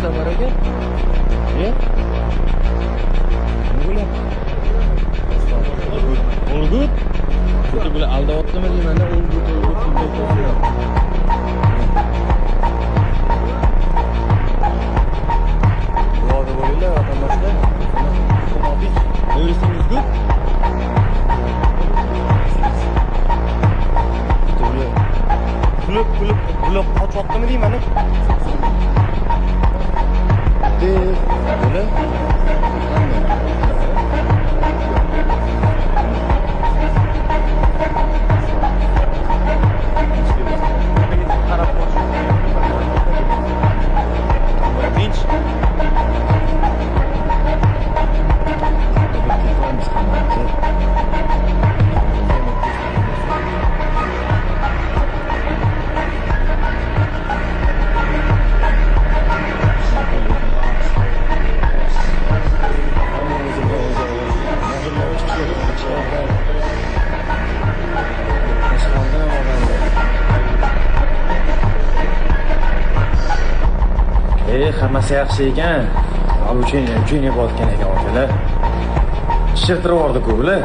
Safar aka? Nima bo'lyapti? O'lgut? Xuddi bular aldayaptimi deyman-da, o'lgut shunday ko'rsatadi. Xudoga bo'linglar, vatandoshlar. To'xtadik. O'zingiz gut? Kulib bular qochoqdimi deyman-da. Bular hammasi yaxshi ekan. Uchun yapayotgan ekan akalar. Shirtirib yubordi-ku bular.